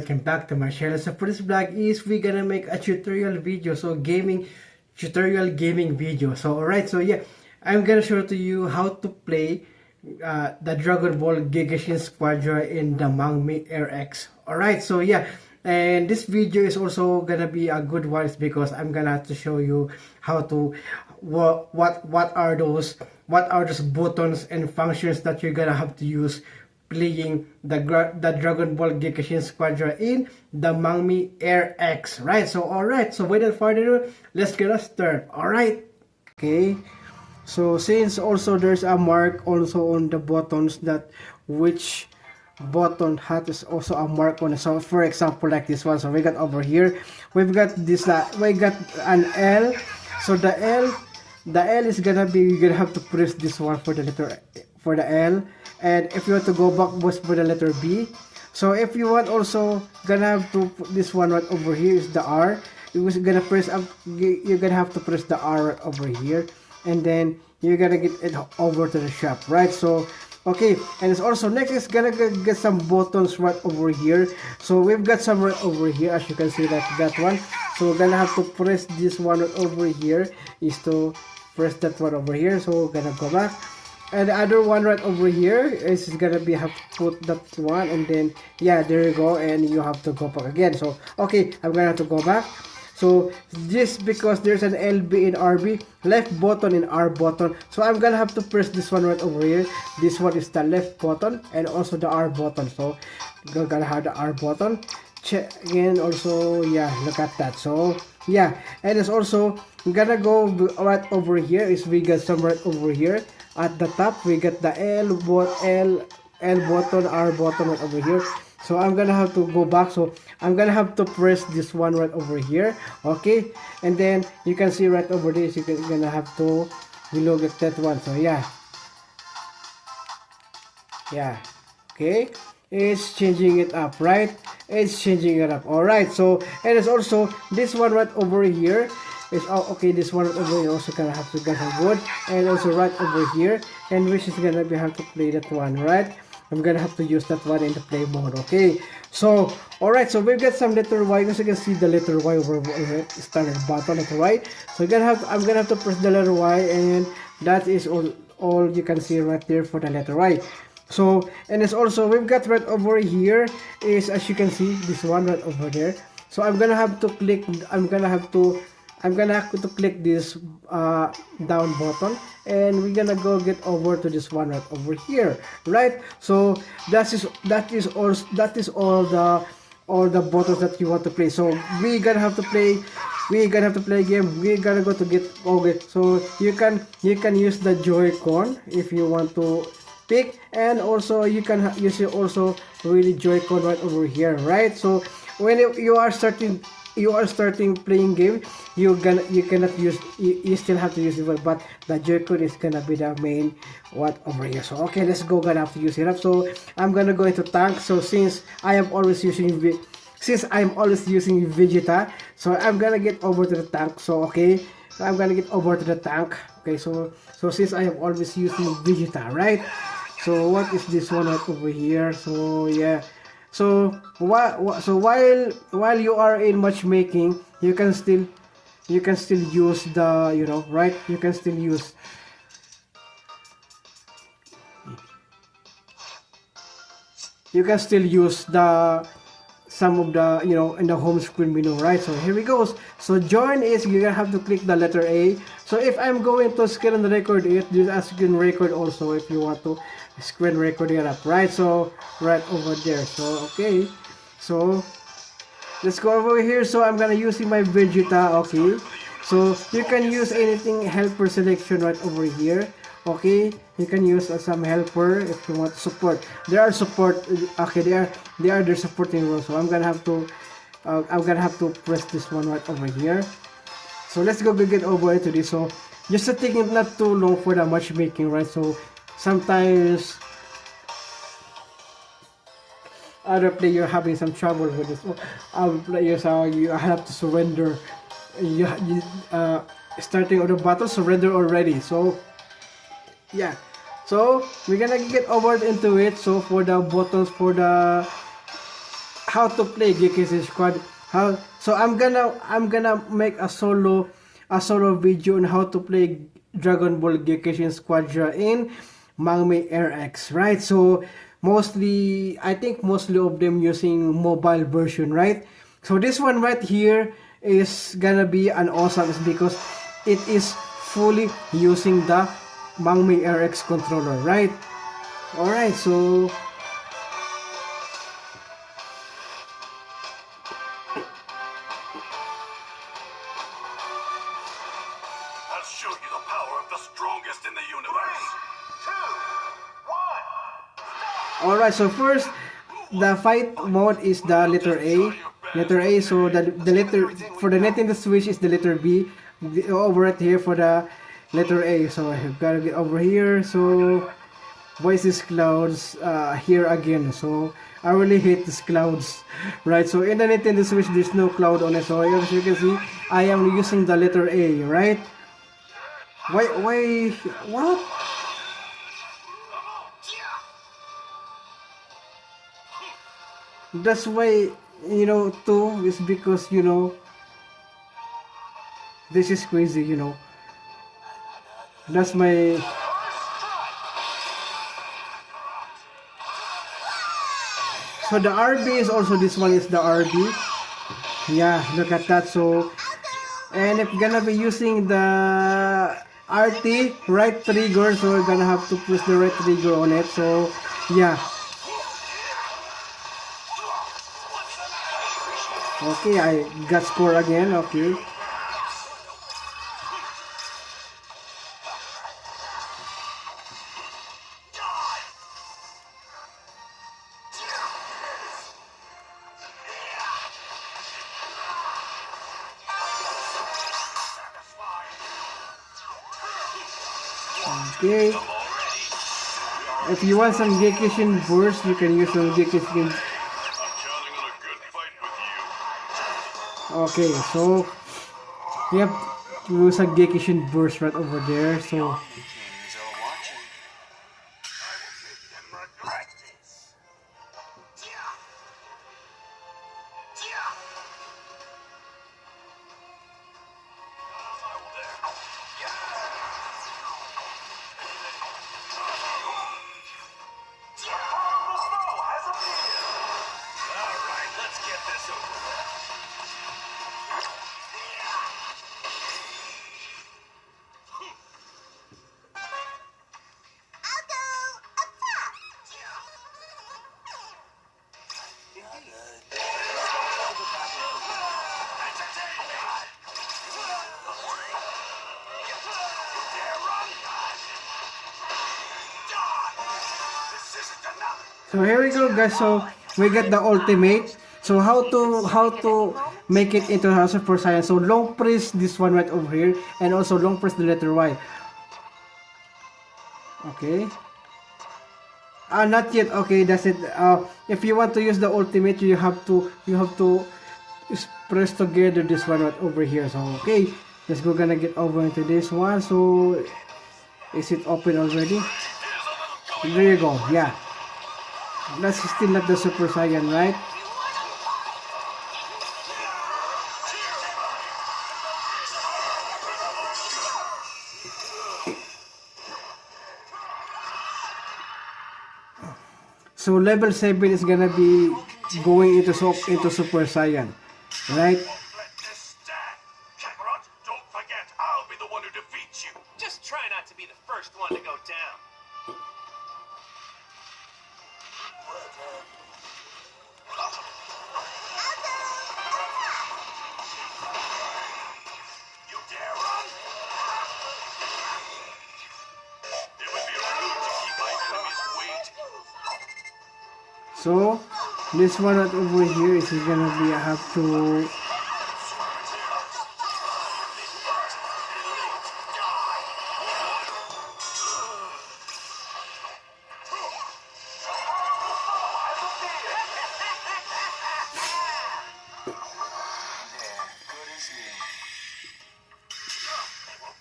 welcome back to my channel. So for this vlog is we're gonna make a tutorial video, so tutorial gaming video. So alright, so yeah, I'm gonna show to you how to play the Dragon Ball Gekishin Squadra in the Mangmi RX. Alright, so yeah, and this video is also gonna be a good one because I'm gonna have to show you how to what are those buttons and functions that you're gonna have to use playing the Dragon Ball Gekishin Squadra in the Mangmi RX, right? So alright, so without further ado, let's get us started. Alright, okay, so since also there's a mark also on the buttons that which button has also a mark on it. So for example, like this one, so we got over here, we've got this, we got an L. So the L is gonna be, you're gonna have to press this one for the letter, for the L, and if you want to go back, was for the letter B. So if you want also gonna have to put this one right over here is the R. You're gonna press up, you're gonna have to press the R right over here, and then you're gonna get it over to the shop, right? So okay, and it's also next is gonna get some buttons right over here. So we've got some right over here, as you can see, like that one. So we're gonna have to press this one right over here is to press that one over here. So we're gonna go back, and the other one right over here is gonna be, have to put that one, and then yeah, there you go, and you have to go back again. So okay, I'm gonna have to go back. So this, because there's an LB in RB, left button in R button, so I'm gonna have to press this one right over here. This one is the left button and also the R button, so we're gonna have the R button. Check again also, yeah, look at that. So yeah, and it's also gonna go right over here is we got some right over here at the top. We got the L button, R button right over here. So I'm gonna have to go back, so I'm gonna have to press this one right over here. Okay, and then you can see right over this, you're gonna have to look at that one. So yeah, okay, it's changing it up, right? It's changing it up. All right, so and it's also this one right over here is okay. This one right over here also gonna have to get some good, and also right over here, and which is gonna be have to play that one, right? I'm gonna have to use that one in the play mode. Okay, so alright, so we've got some letter Y, because you can see the letter Y over standard button, letter Y. So I'm gonna have to press the letter Y, and that is all you can see right there for the letter Y. So, and it's also, we've got right over here is, as you can see, this one right over there. So I'm gonna have to click, I'm gonna have to click this down button, and we're gonna go get over to this one right over here, right? So that is all the buttons that you want to play. So we're gonna have to play a game. We're gonna go to get okay. So you can use the Joy-Con if you want to pick, and also you can use it also really Joy-Con right over here, right? So when you are starting playing game, you still have to use it, but the Joy-Con is gonna be the main what over here. So okay, let's go, gonna have to use it up. So I'm gonna go into tank. So since I'm always using Vegeta, so I'm gonna get over to the tank. So okay, so I'm gonna get over to the tank. Okay, so since I am always using Vegeta, right? So what is this one right over here? So yeah, so while you are in matchmaking, you can still use the, you know, right? You can still use the some of the, you know, in the home screen menu, right? So here we go. So join is, you're gonna have to click the letter A. So if I'm going to screen record it, just a screen record also if you want to screen record it up, right? So right over there. So okay, so let's go over here. So I'm gonna using my Vegeta. Okay, so you can use anything helper selection right over here. Okay, you can use some helper if you want support. There are support. Okay, they are their supporting rules. So I'm gonna have to press this one right over here. So let's go get over to this. So just to take it not too long for the matchmaking, right? So sometimes other player having some trouble with this. Other players you have to surrender. You starting of the battle, surrender already. So yeah, so we're gonna get over into it. So for the buttons, for the how to play Gekishin Squad. So I'm gonna make a solo video on how to play Dragon Ball Gekishin Squadra in Mangmi RX, right? So I think mostly of them using mobile version, right? So this one right here is gonna be an awesome because it is fully using the Mangmi RX controller, right? Alright, so I'll show you the power of the strongest in the universe. 3, 2, 1. alright, so first the fight mode is the letter A. Letter A, so the letter for the Nintendo Switch is the letter B. Over right here for the letter A. So I've gotta get over here. So why is this clouds here again? So I really hate these clouds, right? So in the Nintendo Switch there's no cloud on it. So as you can see, I am using the letter A, right? Why what? That's why, you know, too, is because, you know, this is crazy, you know. That's my... So the RB is also, this one is the RB. Yeah, look at that. So, and if gonna be using the RT, right trigger, so we're gonna have to push the right trigger on it. So, yeah. Okay, I got score again, okay. Okay. If you want some Gekishin burst, you can use some Gekishin. Okay, so we have to use a Gekishin burst right over there. So here we go, guys. So we get the ultimate. So how to make it into a Super Saiyan? So long press this one right over here, and also long press the letter Y. Okay. Not yet. Okay, that's it. If you want to use the ultimate, you have to press together this one right over here. So okay, let's go gonna get over into this one. So is it open already? There you go. Yeah. That's still not the Super Saiyan, right? So level 7 is gonna be going into Super Saiyan, right? Don't forget, I'll be the one who defeats you. Just try not to be the first one to go down. You dare run? It would be rude to keep my enemies waiting. So this one right over here is gonna be I have to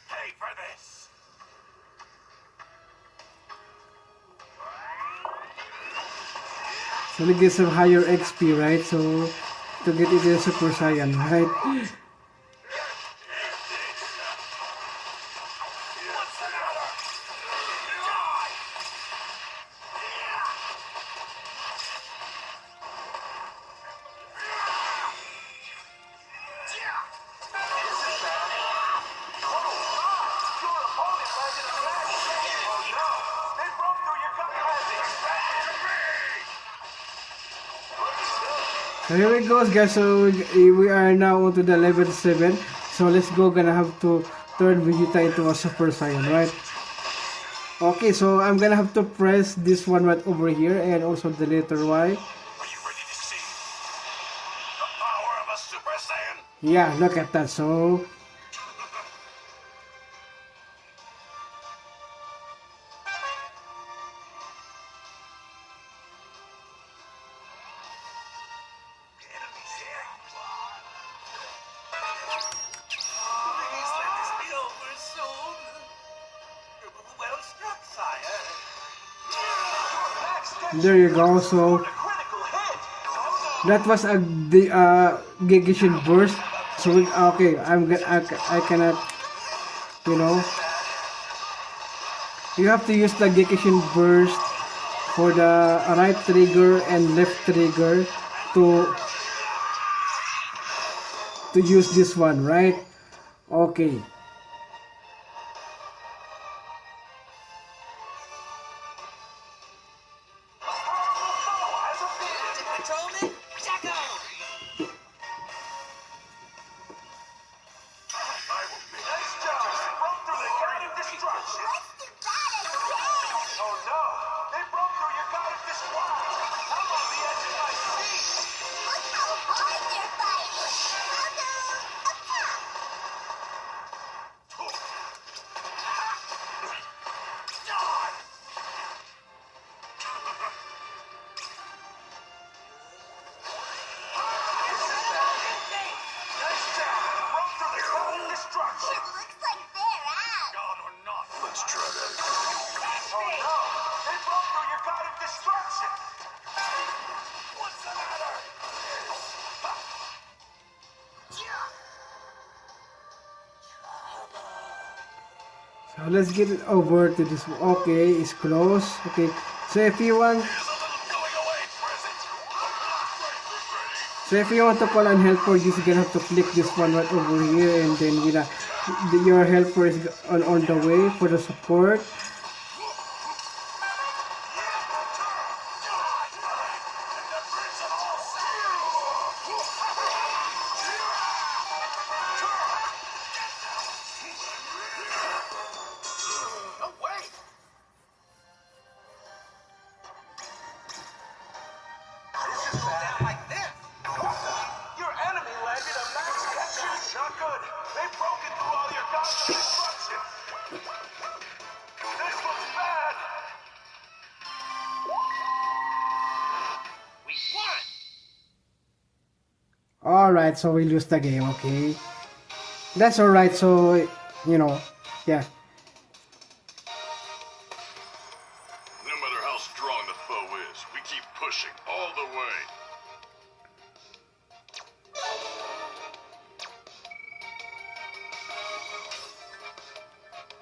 Pay for this. So we get some higher XP, right? So to get into the Super Saiyan, right? So here it goes, guys. So we are now onto the level 7. So let's go. Gonna have to turn Vegeta into a Super Saiyan, right? Okay, so I'm gonna have to press this one right over here and also the letter Y. Are you ready to see the power of a Super Saiyan? Yeah, look at that. So Enemies here. Please let this be over soon. Well struck, sire. there you go. So Critical hit. that was a the Gekishin burst. So okay, I cannot, you know. You have to use the Gekishin burst for the right trigger and left trigger to use this one, right? Okay. Patrolman, Jacko! I will make nice job. Broke through the god of destruction. Oh no! They broke through your god of destruction. I'm on the edge of my seat. Nice job. Broke through the god of destruction. God or not. Let's try that. Oh no! They broke through your god of destruction. What's the matter? So let's get it over to this. Okay, it's close. Okay, so if you want, Here's a little going away present. so if you want to call an helper, you're just gonna have to click this one right over here, and then your helper is on the way for the support. No way! This is bad. Like this. Your enemy landed a max capture. Not good. They've broken through all your gods of destruction. This looks bad. We won! Alright, so we lose the game, okay. That's alright, so, you know, yeah. No matter how strong the foe is, we keep pushing all the way.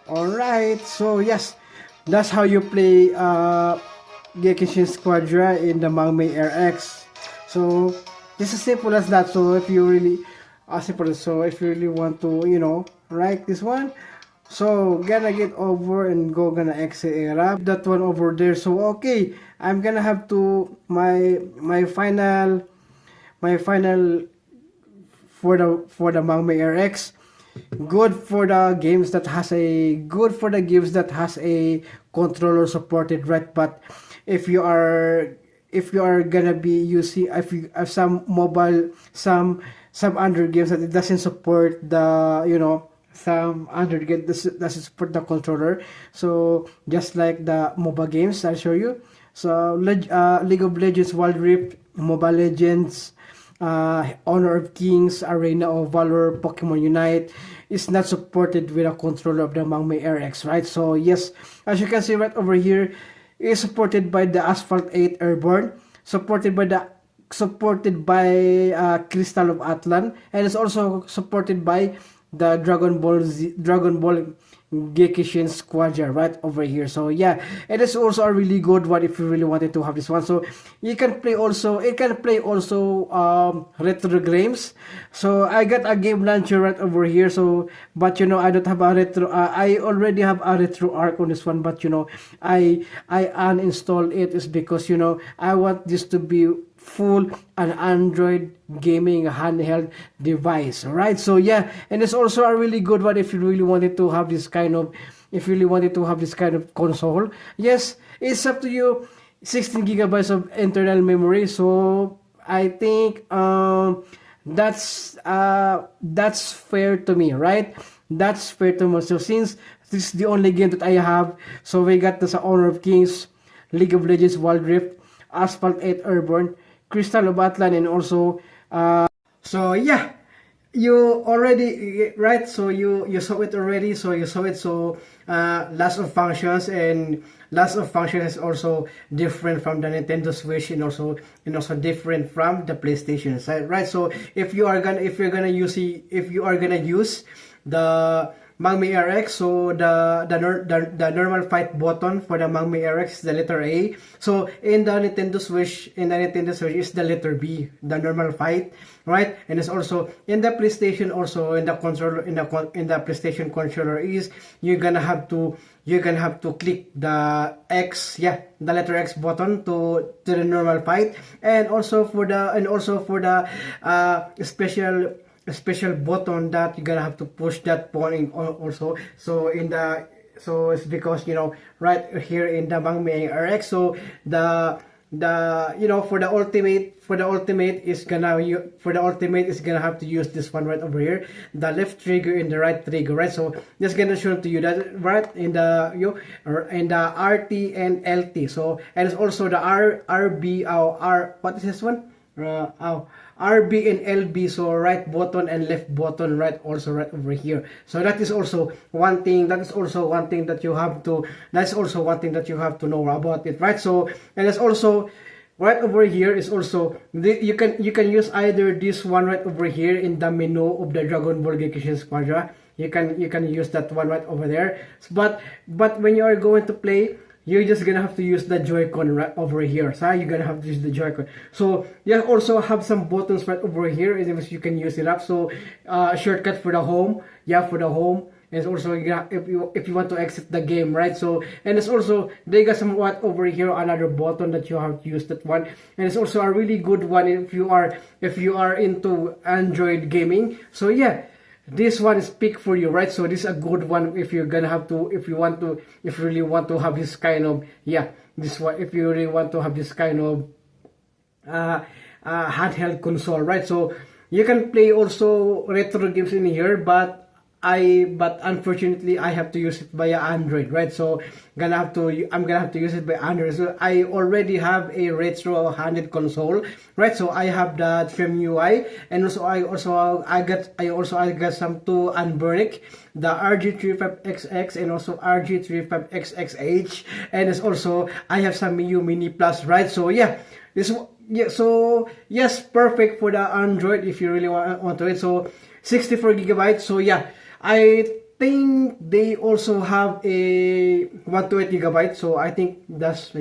Alright, so yes, that's how you play Gekishin Squadra in the Mangmi RX. So, just as simple as that. So, if you really, so if you really want to, you know, write this one, so gonna get over and gonna exit era that one over there. So okay, I'm gonna have to my final for the Mangmi RX. Good for the games that has a controller supported, right? But if you are gonna be using if some mobile some Android games that it doesn't support the, you know, some Android game doesn't support the controller. So just like the MOBA games, I'll show you. So League of Legends Wild Rift, Mobile Legends, Honor of Kings, Arena of Valor, Pokemon Unite is not supported with a controller of the Mangmi RX, right? So yes, as you can see right over here, is supported by the Asphalt 8 Airborne. supported by Crystal of Atlan, and it's also supported by the Dragon Ball Gekishin Squadra right over here. So yeah, it is also a really good one if you really wanted to have this one. So you can play also, retro games. So I got a game launcher right over here. So but I don't have a retro. I already have a retro arc on this one, but I uninstall it is because I want this to be full an Android gaming handheld device. All right, so yeah, and it's also a really good one if you really wanted to have this kind of console. Yes, it's up to you. 16 gigabytes of internal memory, so I think that's fair to me, right? That's fair to me. So since this is the only game that I have, so we got the Honor of Kings, League of Legends Wild Rift, Asphalt 8 Airborne, Crystal of Atlan, and also so yeah, you already right, so you saw it already, so lots of functions, and lots of functions is also different from the Nintendo Switch, and also different from the PlayStation, right? So if you are gonna use the Mangmi RX, so the normal fight button for the Mangmi RX is the letter A. So in the Nintendo Switch is the letter B, the normal fight, right? And it's also in the PlayStation, also in the controller, in the PlayStation controller is you're gonna have to click the X, yeah, the letter X button to the normal fight, and also for the special button that you're gonna have to push that point also. So it's because right here in the Mangmi RX, so the for the ultimate is gonna have to use this one right over here, the left trigger and the right trigger, right? So just gonna show to you that right in the RT and LT. So and it's also the RB what is this one? RB and LB, so right button and left button, right, also right over here. So that is also one thing that you have to know about it, right? So and it's also right over here is also you can use either this one right over here in the menu of the Dragon Ball Gekishin Squadra. You can use that one right over there. But when you are going to play, you're just gonna have to use the Joy-Con right over here. So you're gonna have to use the Joy-Con. So you also have some buttons right over here, and you can use it up. So shortcut for the home, and it's also if you want to exit the game, right? So and it's also they got somewhat over here another button that you have to use that one, and it's also a really good one if you are into Android gaming. So yeah, this one is pick for you, right? So this is a good one if you really want to have this kind of handheld console, right? So you can play also retro games in here, but unfortunately I have to use it via Android, right? So I'm gonna have to use it by Android. So I already have a retro handheld console, right? So I have the Trim UI, and also I got some two Unburnic, the RG35XX and also RG35XXH, and it's also I have some Miu Mini Plus, right? So yeah, so yes, perfect for the Android if you really want to it. So 64 gigabytes. So yeah, I think they also have a 128 gigabytes. So I think that's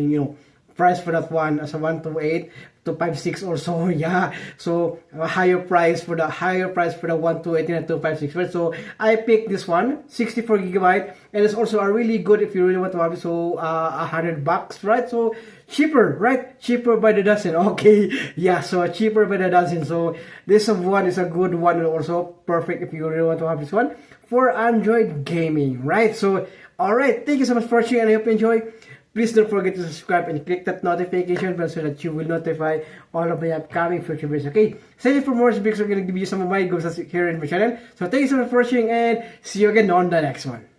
price for that one as a 128 to 56 or so. Yeah, so a higher price for the 128 and 256, right? So I picked this one, 64 gigabyte, and it's also a really good if you really want to have it. So $100, right? So cheaper, right? Cheaper by the dozen. Okay, yeah, so cheaper by the dozen. So this one is a good one, and also perfect if you really want to have this one for Android gaming, right? So all right, thank you so much for watching, and I hope you enjoy. Please don't forget to subscribe and click that notification bell so that you will notify all of my upcoming future videos. Okay, stay tuned for more because I'm going to give you some of my goals here in my channel. So thank you so much for watching, and see you again on the next one.